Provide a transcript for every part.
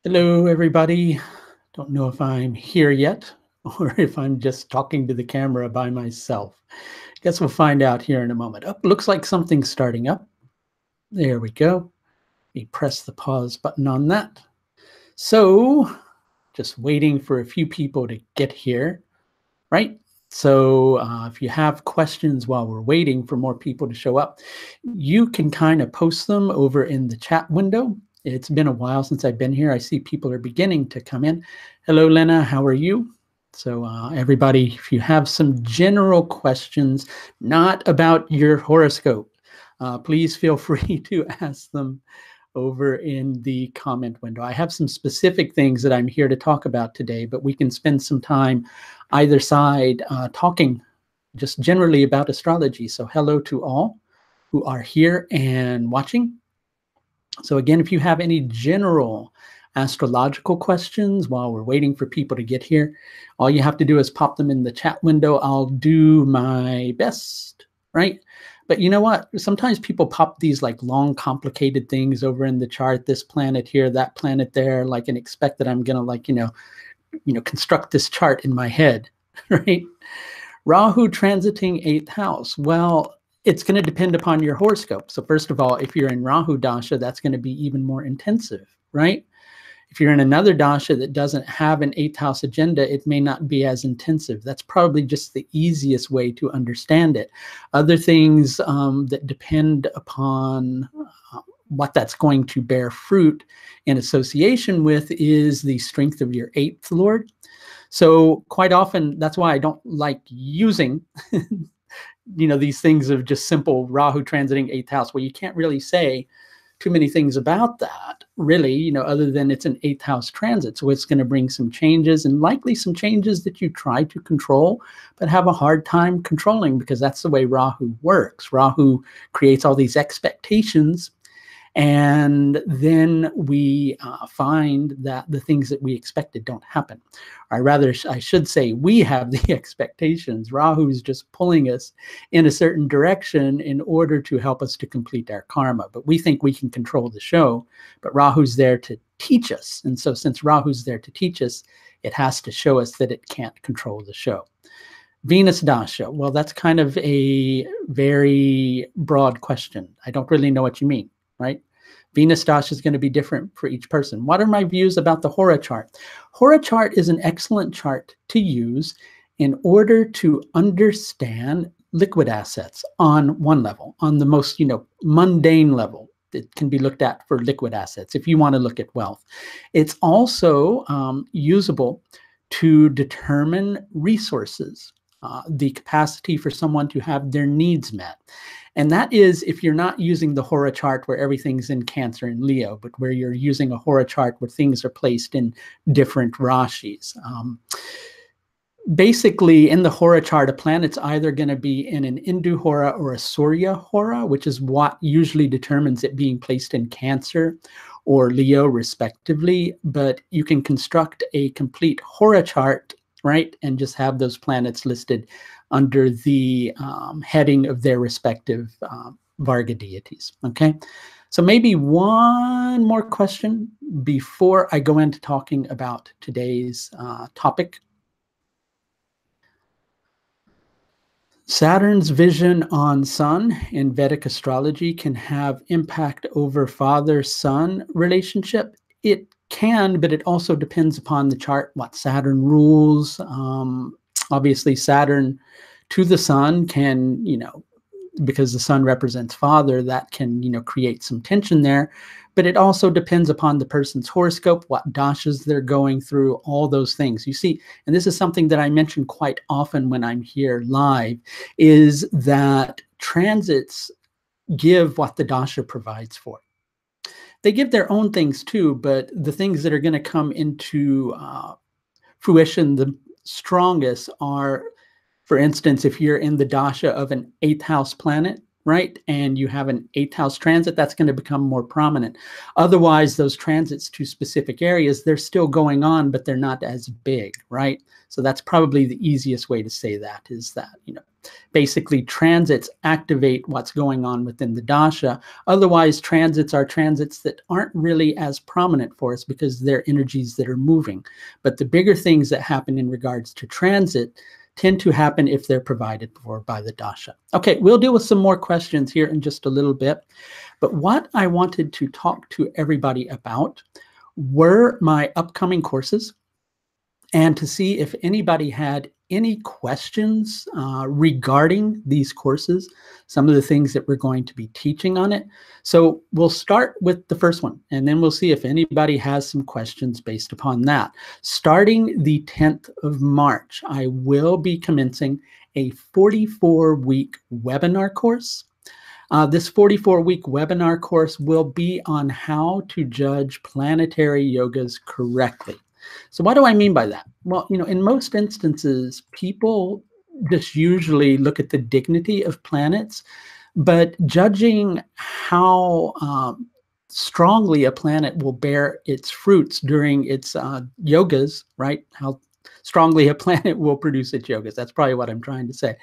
Hello, everybody. Don't know if I'm here yet or if I'm just talking to the camera by myself. Guess we'll find out here in a moment. Oh, looks like something's starting up. There we go. We press the pause button on that. So just waiting for a few people to get here, right? So if you have questions while we're waiting for more people to show up, you can kind of post them over in the chat window. It's been a while since I've been here. I see people are beginning to come in. Hello, Lena. How are you? So everybody, if you have some general questions, not about your horoscope, please feel free to ask them over in the comment window. I have some specific things that I'm here to talk about today, but we can spend some time either side talking just generally about astrology. So hello to all who are here and watching. So again, if you have any general astrological questions while we're waiting for people to get here, all you have to do is pop them in the chat window. I'll do my best, right? But you know what? Sometimes people pop these like long, complicated things over in the chart, this planet here, that planet there, like, and expect that I'm going to like, construct this chart in my head, right? Rahu transiting 8th house. Well, it's going to depend upon your horoscope. So first of all, if you're in Rahu Dasha, that's going to be even more intensive, right? If you're in another dasha that doesn't have an 8th house agenda, it may not be as intensive. That's probably just the easiest way to understand it. Other things that depend upon what that's going to bear fruit in association with is the strength of your 8th lord. So quite often, that's why I don't like using these things of just simple Rahu transiting 8th house, where you can't really say too many things about that, really, other than it's an 8th house transit. So it's going to bring some changes, and likely some changes that you try to control, but have a hard time controlling, because that's the way Rahu works. Rahu creates all these expectations, and then we find that the things that we expected don't happen. Or rather, I should say, we have the expectations. Rahu is just pulling us in a certain direction in order to help us to complete our karma. But we think we can control the show, but Rahu's there to teach us. And so since Rahu's there to teach us, it has to show us that it can't control the show. Venus Dasha. Well, that's kind of a very broad question. I don't really know what you mean, right? Venus Dasha is going to be different for each person. What are my views about the Hora chart? Hora chart is an excellent chart to use in order to understand liquid assets on one level, on the most, mundane level. It can be looked at for liquid assets if you want to look at wealth. It's also usable to determine resources, the capacity for someone to have their needs met. And that is if you're not using the Hora chart where everything's in Cancer and Leo, but where you're using a Hora chart where things are placed in different rashis. Basically, in the Hora chart, a planet's either going to be in an Indu Hora or a Surya Hora, which is what usually determines it being placed in Cancer or Leo, respectively. But you can construct a complete Hora chart, right, and just have those planets listed under the heading of their respective Varga deities, okay? So maybe one more question before I go into talking about today's topic. Saturn's vision on Sun in Vedic astrology can have impact over father-son relationship. It can, but it also depends upon the chart, what Saturn rules. Obviously, Saturn to the Sun can, because the Sun represents father, that can, create some tension there. But it also depends upon the person's horoscope, what dashas they're going through, all those things. You see, and this is something that I mention quite often when I'm here live, is that transits give what the dasha provides for. They give their own things too, but the things that are going to come into fruition the strongest are, for instance, if you're in the dasha of an 8th house planet, right, and you have an 8th house transit, that's going to become more prominent. Otherwise, those transits to specific areas, they're still going on, but they're not as big, right? So that's probably the easiest way to say that, is that, Basically, transits activate what's going on within the dasha. Otherwise, transits are transits that aren't really as prominent for us because they're energies that are moving. But the bigger things that happen in regards to transit tend to happen if they're provided for by the dasha. Okay, we'll deal with some more questions here in just a little bit. But what I wanted to talk to everybody about were my upcoming courses, and to see if anybody had any questions regarding these courses, some of the things that we're going to be teaching on it. So we'll start with the first one, and then we'll see if anybody has some questions based upon that. Starting the 10th of March, I will be commencing a 44-week webinar course. This 44-week webinar course will be on how to judge planetary yogas correctly. So what do I mean by that? Well, in most instances, people just usually look at the dignity of planets, but judging how strongly a planet will bear its fruits during its yogas, right? How strongly a planet will produce its yogas. That's probably what I'm trying to say.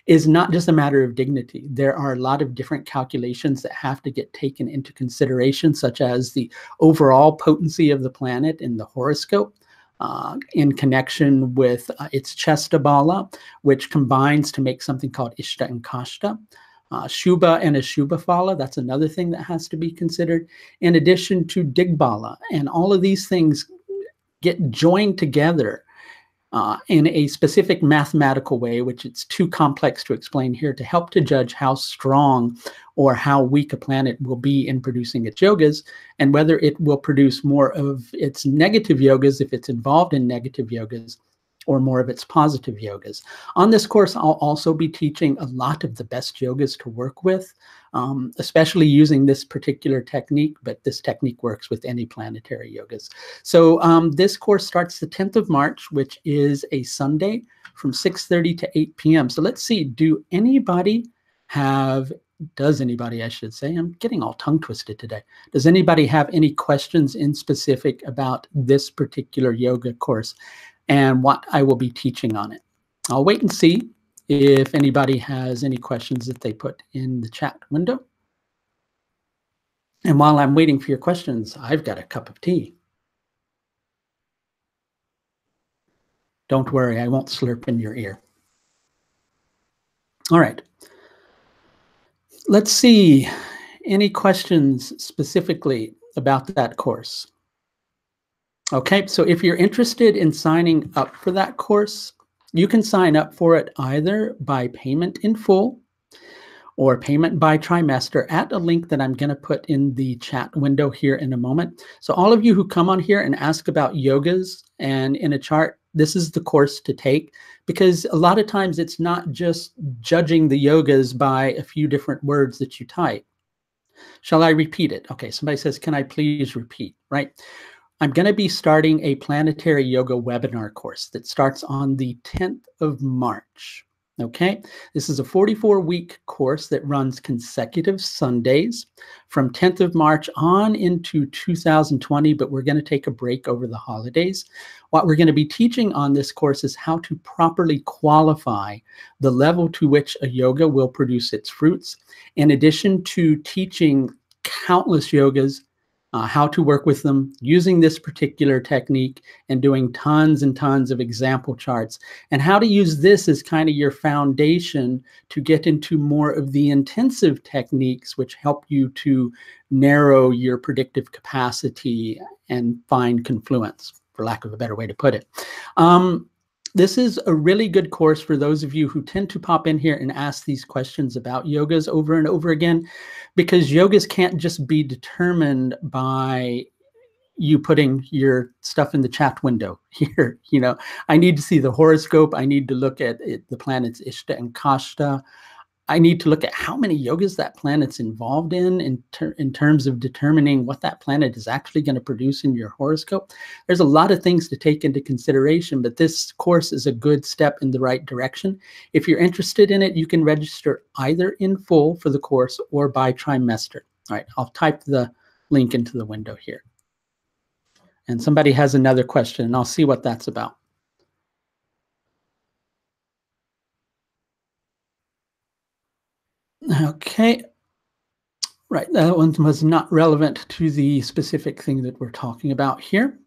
Is not just a matter of dignity. There are a lot of different calculations that have to get taken into consideration, such as the overall potency of the planet in the horoscope, in connection with its Chestabala, which combines to make something called Ishta and Kashta. Shubha and Ashubha Phala, that's another thing that has to be considered, in addition to Digbala. And all of these things get joined together in a specific mathematical way, which it's too complex to explain here, to help to judge how strong or how weak a planet will be in producing its yogas, and whether it will produce more of its negative yogas if it's involved in negative yogas, or more of its positive yogas. On this course, I'll also be teaching a lot of the best yogas to work with, especially using this particular technique, but this technique works with any planetary yogas. So this course starts the 10th of March, which is a Sunday, from 6:30 to 8 p.m. So let's see, does anybody, I should say, I'm getting all tongue twisted today. Does anybody have any questions in specific about this particular yoga course and what I will be teaching on it? I'll wait and see if anybody has any questions that they put in the chat window. And while I'm waiting for your questions, I've got a cup of tea. Don't worry, I won't slurp in your ear. All right. Let's see, any questions specifically about that course? Okay, so if you're interested in signing up for that course, you can sign up for it either by payment in full or payment by trimester at a link that I'm going to put in the chat window here in a moment. So all of you who come on here and ask about yogas and in a chart, this is the course to take, because a lot of times it's not just judging the yogas by a few different words that you type. Shall I repeat it? Okay, somebody says, can I please repeat, right? I'm going to be starting a planetary yoga webinar course that starts on the 10th of March. Okay, this is a 44-week course that runs consecutive Sundays from 10th of March on into 2020, but we're going to take a break over the holidays. What we're going to be teaching on this course is how to properly qualify the level to which a yoga will produce its fruits, in addition to teaching countless yogas, how to work with them using this particular technique, and doing tons and tons of example charts, and how to use this as kind of your foundation to get into more of the intensive techniques, which help you to narrow your predictive capacity and find confluence, for lack of a better way to put it. This is a really good course for those of you who tend to pop in here and ask these questions about yogas over and over again, because yogas can't just be determined by you putting your stuff in the chat window here. I need to see the horoscope. I need to look at the planets Ishta and Kashta. I need to look at how many yogas that planet's involved in terms of determining what that planet is actually going to produce in your horoscope. There's a lot of things to take into consideration, but this course is a good step in the right direction. If you're interested in it, you can register either in full for the course or by trimester. All right, I'll type the link into the window here. And somebody has another question, and I'll see what that's about. Okay. Right, that one was not relevant to the specific thing that we're talking about here.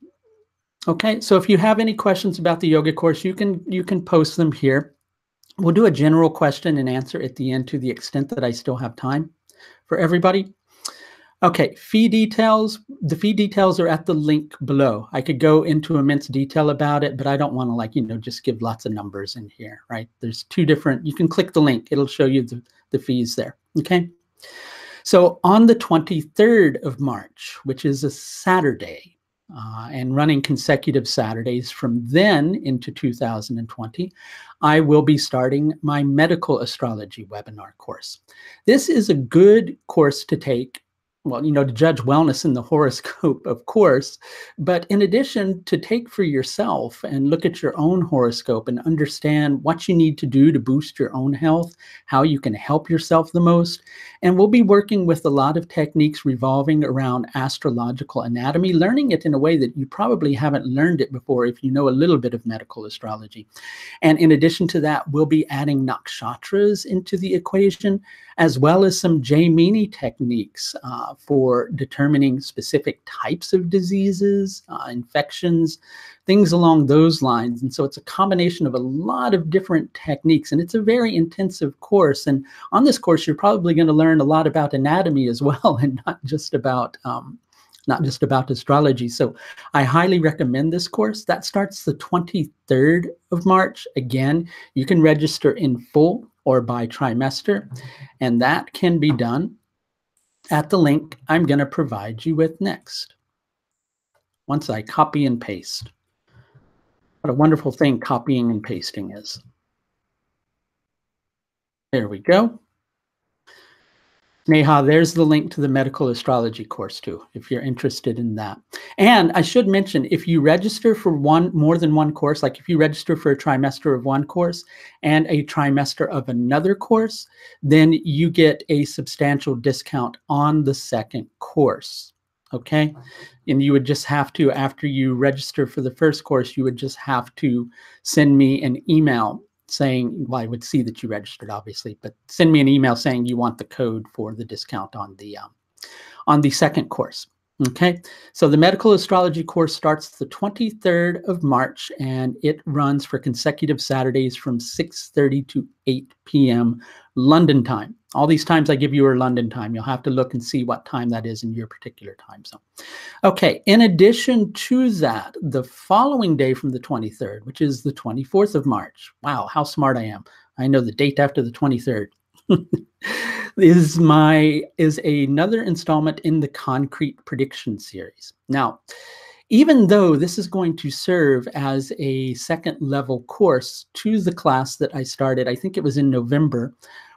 Okay, so if you have any questions about the yoga course, you can post them here. We'll do a general question and answer at the end to the extent that I still have time for everybody. Okay, fee details. The fee details are at the link below. I could go into immense detail about it, but I don't want to just give lots of numbers in here, right? There's two different, you can click the link. It'll show you the fees there, okay? So on the 23rd of March, which is a Saturday, and running consecutive Saturdays from then into 2020, I will be starting my medical astrology webinar course. This is a good course to take, well, to judge wellness in the horoscope, of course, but in addition, to take for yourself and look at your own horoscope and understand what you need to do to boost your own health, how you can help yourself the most. And we'll be working with a lot of techniques revolving around astrological anatomy, learning it in a way that you probably haven't learned it before if you know a little bit of medical astrology. And in addition to that, we'll be adding nakshatras into the equation, as well as some Jaimini techniques for determining specific types of diseases, infections, things along those lines. And so it's a combination of a lot of different techniques, and it's a very intensive course. And on this course, you're probably going to learn a lot about anatomy as well, and not just about astrology. So I highly recommend this course. That starts the 23rd of March. Again, you can register in full or by trimester, and that can be done at the link I'm going to provide you with next. Once I copy and paste. What a wonderful thing copying and pasting is. There we go. Neha, there's the link to the medical astrology course too, if you're interested in that. And I should mention, if you register for more than one course, like if you register for a trimester of one course and a trimester of another course, then you get a substantial discount on the second course, okay? And you would just have to, after you register for the first course, you would just have to send me an email saying, well, I would see that you registered, obviously, but send me an email saying you want the code for the discount on the second course. Okay, so the medical astrology course starts the 23rd of March, and it runs for consecutive Saturdays from 6:30 to 8 p.m. London time. All these times I give you are London time. You'll have to look and see what time that is in your particular time zone. Okay, in addition to that, the following day from the 23rd, which is the 24th of March. Wow, how smart I am. I know the date after the 23rd. is another installment in the Concrete Prediction series. Now, even though this is going to serve as a second level course to the class that I started, I think it was in November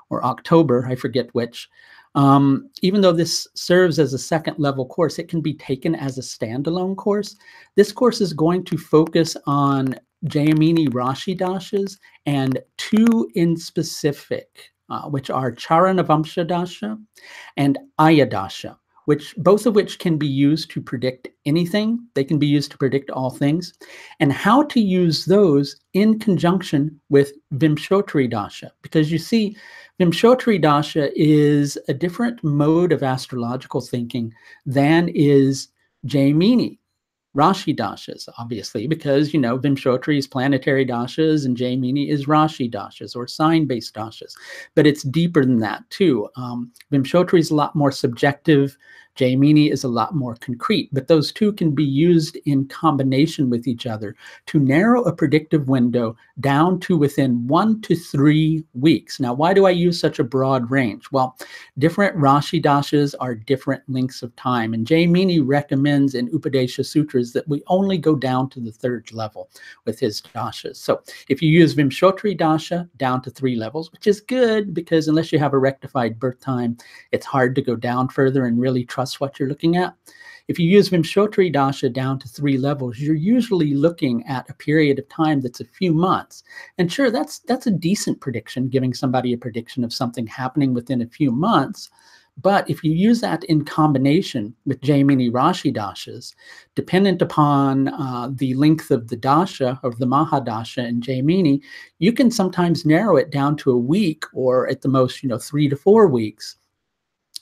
or October, I forget which. Even though this serves as a second level course, it can be taken as a standalone course. This course is going to focus on Jaimini Rashi Dashas and two in specific, which are Charanavamsha Dasha and Ayadasha, both of which can be used to predict anything. They can be used to predict all things, and how to use those in conjunction with Vimshotri Dasha. Because you see, Vimshotri Dasha is a different mode of astrological thinking than is Jaimini Rashi Dashas, obviously, because, Vimshotri is planetary dashas and Jaimini is Rashi Dashas or sign-based dashas. But it's deeper than that, too. Vimshotri is a lot more subjective. Jaimini is a lot more concrete, but those two can be used in combination with each other to narrow a predictive window down to within 1 to 3 weeks. Now, why do I use such a broad range? Well, different Rashi Dashas are different lengths of time, and Jaimini recommends in Upadesha Sutras that we only go down to the 3rd level with his dashas. So if you use Vimshotri Dasha down to 3 levels, which is good because unless you have a rectified birth time, it's hard to go down further and really trust what you're looking at. If you use Vimshotri Dasha down to 3 levels, you're usually looking at a period of time that's a few months. And sure, that's a decent prediction, giving somebody a prediction of something happening within a few months. But if you use that in combination with Jaimini Rashi dashas, dependent upon the length of the dasha, of the Mahadasha in Jaimini, you can sometimes narrow it down to a week, or at the most, 3 to 4 weeks.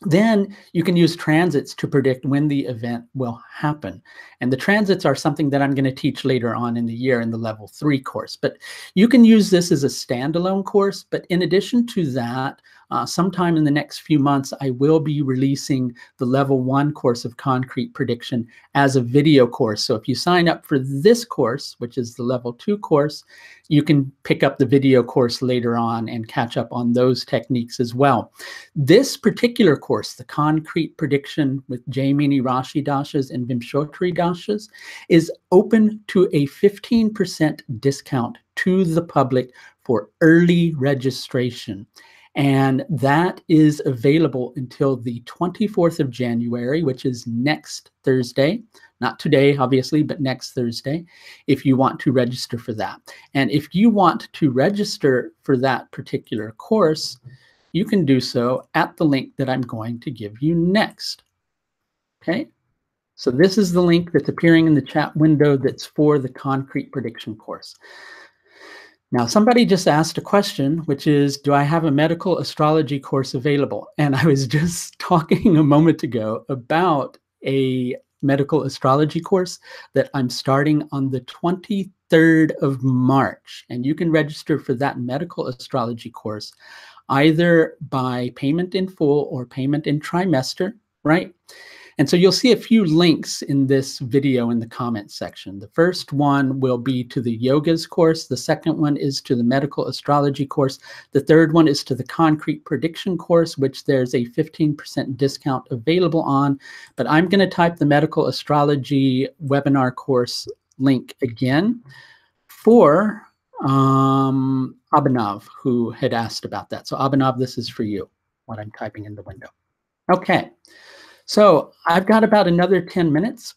Then you can use transits to predict when the event will happen. And the transits are something that I'm going to teach later on in the year in the level 3 course. But you can use this as a standalone course. But in addition to that, sometime in the next few months, I will be releasing the level 1 course of concrete prediction as a video course. So if you sign up for this course, which is the level 2 course, you can pick up the video course later on and catch up on those techniques as well. This particular course, the concrete prediction with Jaimini Rashi dashas and Vimshottari dashas, is open to a 15% discount to the public for early registration. And that is available until the 24th of January, which is next Thursday. Not today, obviously, but next Thursday, if you want to register for that. And if you want to register for that particular course, you can do so at the link that I'm going to give you next. Okay? So this is the link that's appearing in the chat window that's for the concrete prediction course. Now, somebody just asked a question, which is, do I have a medical astrology course available? And I was just talking a moment ago about a medical astrology course that I'm starting on the 23rd of March. And you can register for that medical astrology course either by payment in full or payment in trimester, right? And so you'll see a few links in this video in the comments section. The first one will be to the yogas course. The second one is to the medical astrology course. The third one is to the concrete prediction course, which there's a 15% discount available on. But I'm going to type the medical astrology webinar course link again for Abhinav, who had asked about that. So Abhinav, this is for you, what I'm typing in the window. Okay. So I've got about another 10 minutes,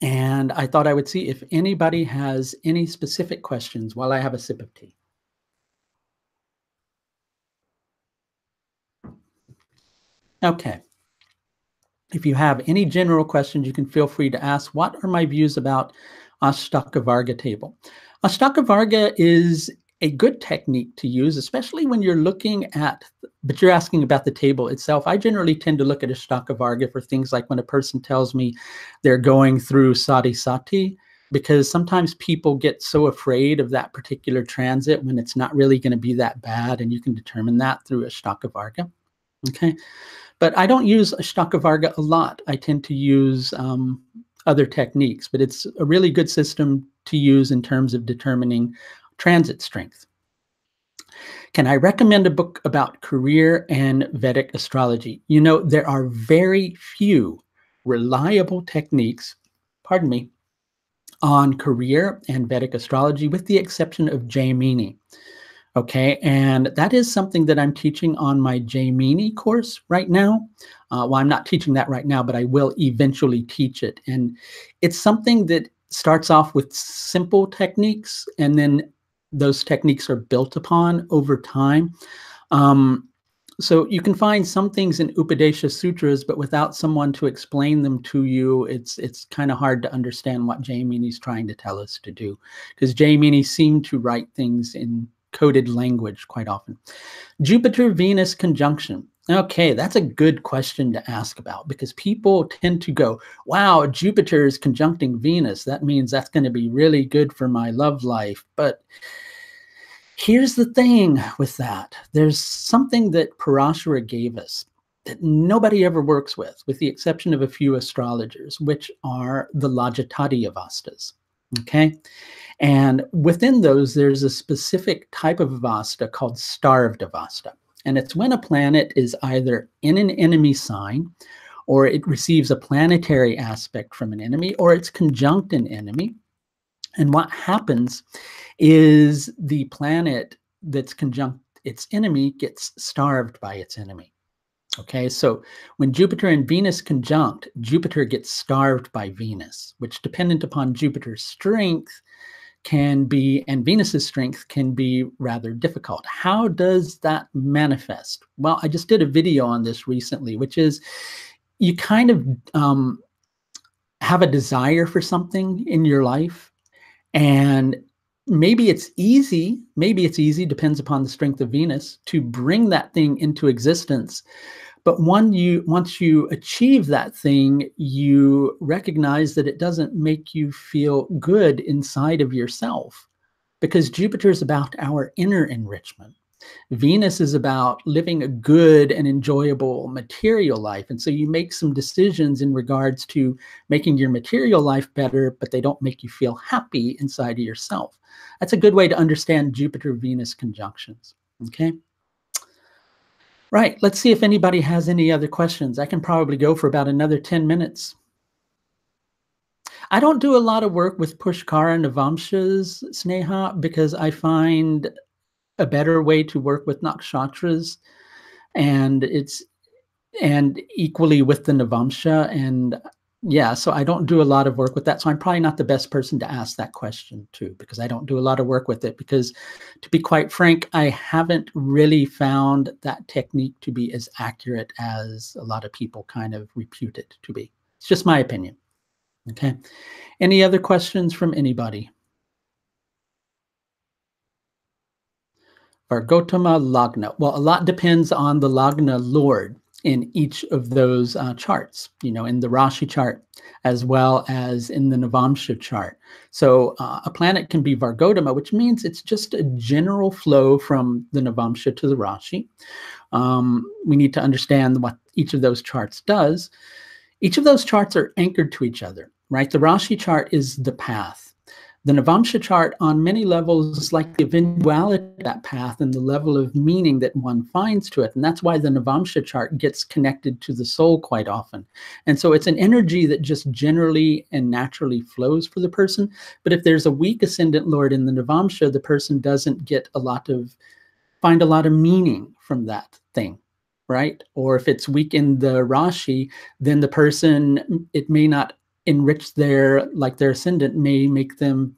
and I thought I would see if anybody has any specific questions while I have a sip of tea. Okay. If you have any general questions, you can feel free to ask. What are my views about Ashtaka Varga table? Ashtaka Varga is a good technique to use, especially when you're looking at, but you're asking about the table itself. I generally tend to look at Ashtaka Varga for things like when a person tells me they're going through Sati Sati, because sometimes people get so afraid of that particular transit when it's not really going to be that bad, and you can determine that through Ashtaka Varga. Okay, but I don't use Ashtaka Varga a lot. I tend to use other techniques, but it's a really good system to use in terms of determining transit strength. Can I recommend a book about career and Vedic astrology? You know, there are very few reliable techniques, pardon me, on career and Vedic astrology, with the exception of Jaimini. Okay, and that is something that I'm teaching on my Jaimini course right now. Well, I'm not teaching that right now, but I will eventually teach it. And it's something that starts off with simple techniques, and then those techniques are built upon over time. So you can find some things in Upadesha Sutras, but without someone to explain them to you, it's kind of hard to understand what Jaimini is trying to tell us to do, because Jaimini seem to write things in coded language quite often. Jupiter-Venus conjunction. Okay, that's a good question to ask about, because people tend to go, wow, Jupiter is conjuncting Venus. That means that's going to be really good for my love life. But here's the thing with that. There's something that Parashara gave us that nobody ever works with the exception of a few astrologers, which are the Lajatati avastas. Okay? And within those, there's a specific type of avasta called starved avasta. And it's when a planet is either in an enemy sign, or it receives a planetary aspect from an enemy, or it's conjunct an enemy. And what happens is the planet that's conjunct its enemy gets starved by its enemy. Okay, so when Jupiter and Venus conjunct, Jupiter gets starved by Venus, which, dependent upon Jupiter's strength, can be, and Venus's strength can be rather difficult. How does that manifest? Well, I just did a video on this recently, which is you kind of have a desire for something in your life, and maybe it's easy, depends upon the strength of Venus, to bring that thing into existence. But once you achieve that thing, you recognize that it doesn't make you feel good inside of yourself, because Jupiter is about our inner enrichment. Venus is about living a good and enjoyable material life. And so you make some decisions in regards to making your material life better, but they don't make you feel happy inside of yourself. That's a good way to understand Jupiter-Venus conjunctions, okay? Right, let's see if anybody has any other questions. I can probably go for about another 10 minutes. I don't do a lot of work with Pushkara Navamshas, Sneha, because I find a better way to work with nakshatras, and equally with the Navamsha. And yeah, so I don't do a lot of work with that. So I'm probably not the best person to ask that question to, because I don't do a lot of work with it. Because to be quite frank, I haven't really found that technique to be as accurate as a lot of people kind of repute it to be. It's just my opinion. Okay. Any other questions from anybody? Vargotama Lagna. Well, a lot depends on the Lagna Lord in each of those charts, you know, in the Rashi chart as well as in the Navamsha chart. So a planet can be Vargotama, which means it's just a general flow from the Navamsha to the Rashi. We need to understand what each of those charts does. Each of those charts are anchored to each other, right? The Rashi chart is the path. The Navamsha chart on many levels is like the eventuality of that path and the level of meaning that one finds to it. And that's why the Navamsha chart gets connected to the soul quite often. And so it's an energy that just generally and naturally flows for the person. But if there's a weak ascendant lord in the Navamsha, the person doesn't get find a lot of meaning from that thing, right? Or if it's weak in the Rashi, then the person, it may not enrich their ascendant, may make them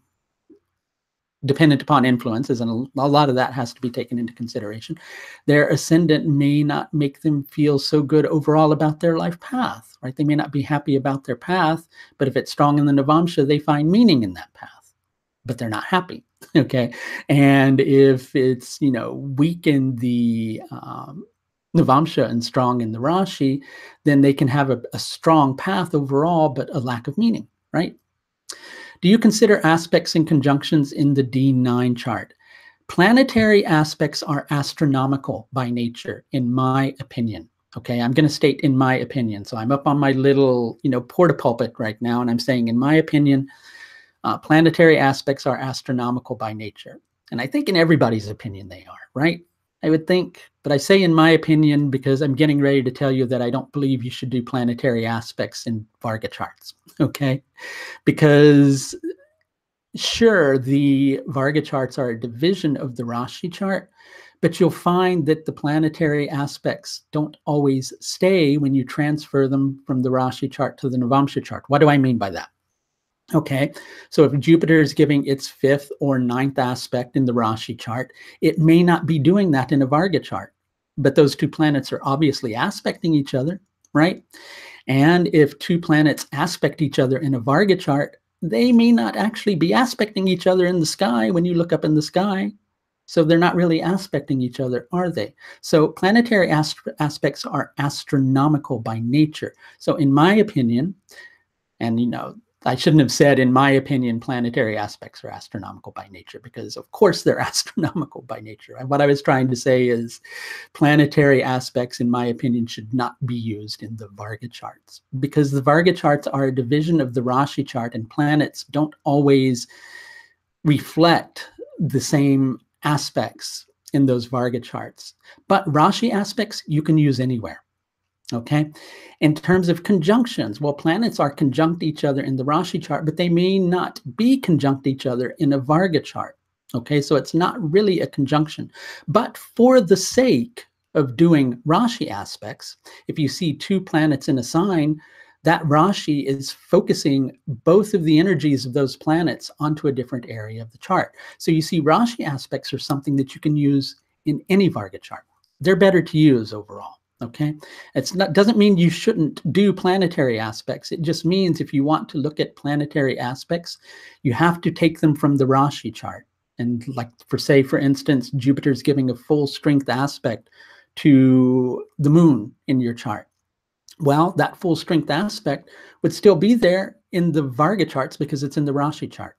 dependent upon influences, and a lot of that has to be taken into consideration. Their ascendant may not make them feel so good overall about their life path, right? They may not be happy about their path, but if it's strong in the Navamsha, they find meaning in that path, but they're not happy, okay? And if it's, you know, weak in the Navamsha and strong in the Rashi, then they can have a strong path overall, but a lack of meaning, right? Do you consider aspects and conjunctions in the D9 chart? Planetary aspects are astronomical by nature, in my opinion. Okay, I'm going to state in my opinion. So I'm up on my little, you know, porta pulpit right now, and I'm saying, in my opinion, planetary aspects are astronomical by nature. And I think in everybody's opinion they are, right? I would think, but I say in my opinion because I'm getting ready to tell you that I don't believe you should do planetary aspects in Varga charts, okay? Because sure, the Varga charts are a division of the Rashi chart, but you'll find that the planetary aspects don't always stay when you transfer them from the Rashi chart to the Navamsha chart. What do I mean by that? Okay, so if Jupiter is giving its 5th or 9th aspect in the Rashi chart, it may not be doing that in a Varga chart, but those two planets are obviously aspecting each other, right? And if two planets aspect each other in a Varga chart, they may not actually be aspecting each other in the sky when you look up in the sky. So they're not really aspecting each other, are they? So planetary aspects are astronomical by nature. So in my opinion, and you know, I shouldn't have said, in my opinion, planetary aspects are astronomical by nature, because of course they're astronomical by nature. What I was trying to say is planetary aspects, in my opinion, should not be used in the Varga charts, because the Varga charts are a division of the Rashi chart, and planets don't always reflect the same aspects in those Varga charts. But Rashi aspects you can use anywhere. Okay, in terms of conjunctions, well, planets are conjunct each other in the Rashi chart, but they may not be conjunct each other in a Varga chart. Okay, so it's not really a conjunction. But for the sake of doing Rashi aspects, if you see two planets in a sign, that Rashi is focusing both of the energies of those planets onto a different area of the chart. So you see, Rashi aspects are something that you can use in any Varga chart. They're better to use overall. Okay, doesn't mean you shouldn't do planetary aspects. It just means if you want to look at planetary aspects, you have to take them from the Rashi chart. And like for instance, Jupiter's giving a full strength aspect to the moon in your chart. Well, that full strength aspect would still be there in the Varga charts because it's in the Rashi chart.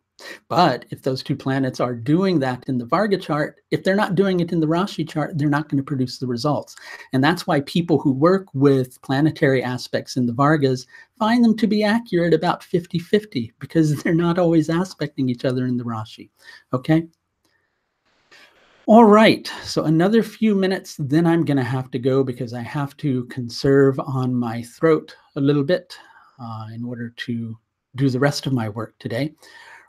But if those two planets are doing that in the Varga chart, if they're not doing it in the Rashi chart, they're not going to produce the results. And that's why people who work with planetary aspects in the Vargas find them to be accurate about 50-50 because they're not always aspecting each other in the Rashi. Okay? All right, so another few minutes, then I'm going to have to go because I have to conserve on my throat a little bit in order to do the rest of my work today.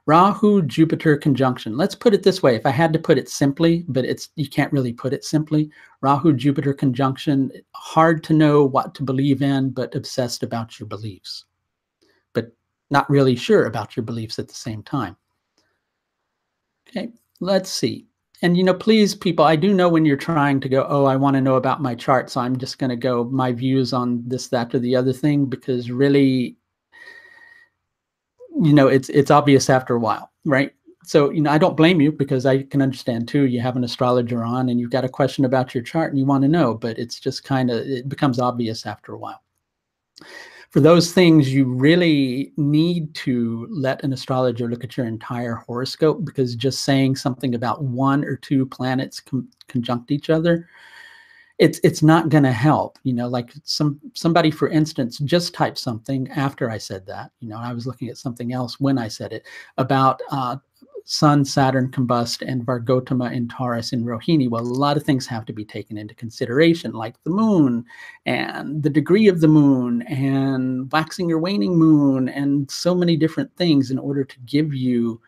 Rahu-Jupiter conjunction. Let's put it this way. If I had to put it simply, but you can't really put it simply. Rahu-Jupiter conjunction, hard to know what to believe in, but obsessed about your beliefs. But not really sure about your beliefs at the same time. Okay, let's see. And, please, people, I do know when you're trying to go, oh, I want to know about my chart, so I'm just going to go my views on this, that, or the other thing, because really, it's obvious after a while, right? So, I don't blame you because I can understand too, you have an astrologer on and you've got a question about your chart and you want to know, but it's just it becomes obvious after a while. For those things, you really need to let an astrologer look at your entire horoscope because just saying something about one or two planets conjunct each other, it's not going to help. Like somebody, for instance, just typed something after I said that. I was looking at something else when I said it about Sun, Saturn combust, and Vargotama in Taurus in Rohini. Well, a lot of things have to be taken into consideration, like the moon and the degree of the moon and waxing or waning moon and so many different things in order to give you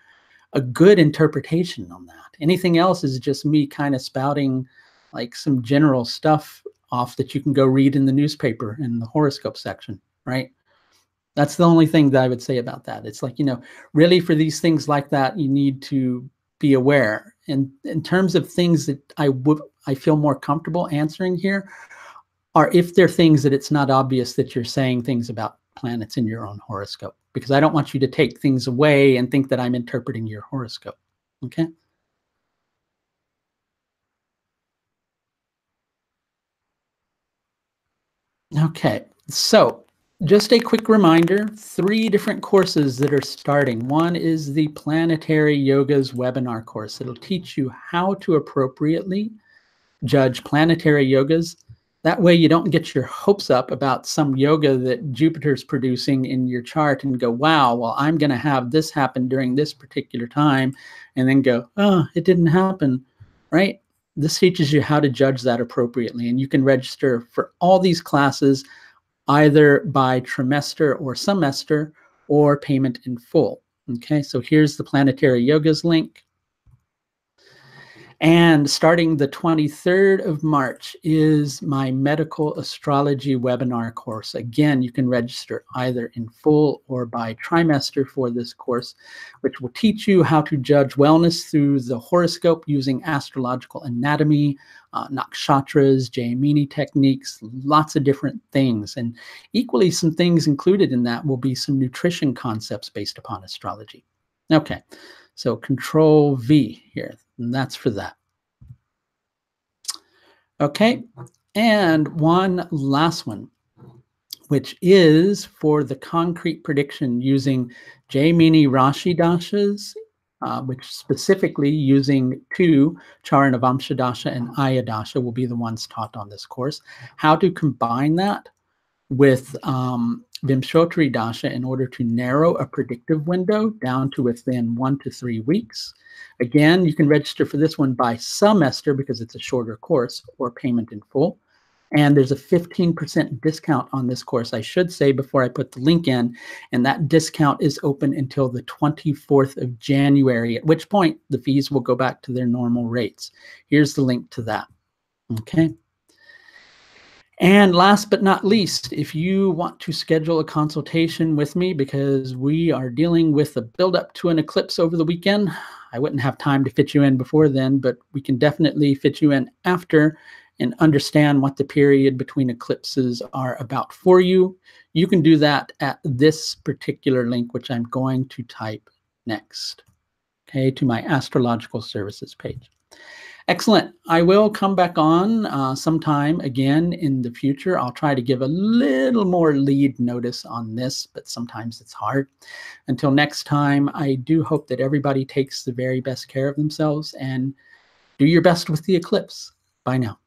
a good interpretation on that. Anything else is just me kind of spouting like some general stuff off that you can go read in the newspaper in the horoscope section, right? That's the only thing that I would say about that. It's like, really for these things like that, you need to be aware. And in terms of things that I feel more comfortable answering here are if they're things that it's not obvious that you're saying things about planets in your own horoscope, because I don't want you to take things away and think that I'm interpreting your horoscope. Okay? Okay, so just a quick reminder, 3 different courses that are starting. One is the Planetary Yogas webinar course. It'll teach you how to appropriately judge planetary yogas. That way you don't get your hopes up about some yoga that Jupiter's producing in your chart and go, wow, well, I'm going to have this happen during this particular time, and then go, oh, it didn't happen, right? This teaches you how to judge that appropriately, and you can register for all these classes either by trimester or semester or payment in full. Okay, so here's the Planetary Yogas link. And starting the 23rd of March is my medical astrology webinar course. Again, you can register either in full or by trimester for this course, which will teach you how to judge wellness through the horoscope using astrological anatomy, nakshatras, Jayamini techniques, lots of different things. And equally, some things included in that will be some nutrition concepts based upon astrology. Okay, so Control V here, and that's for that. Okay, and one last one, which is for the concrete prediction using Jayamini Rashi Dashas, which specifically using 2, Charanavamsha Dasha and Aya Dasha will be the ones taught on this course. How to combine that with Vimshotri Dasha in order to narrow a predictive window down to within 1 to 3 weeks. Again, you can register for this one by semester because it's a shorter course, or payment in full. And there's a 15% discount on this course, I should say, before I put the link in. And that discount is open until the 24th of January, at which point the fees will go back to their normal rates. Here's the link to that. Okay. And last but not least, if you want to schedule a consultation with me because we are dealing with the buildup to an eclipse over the weekend, I wouldn't have time to fit you in before then, but we can definitely fit you in after and understand what the period between eclipses are about for you. You can do that at this particular link, which I'm going to type next, okay, to my astrological services page. Excellent. I will come back on sometime again in the future. I'll try to give a little more lead notice on this, but sometimes it's hard. Until next time, I do hope that everybody takes the very best care of themselves and do your best with the eclipse. Bye now.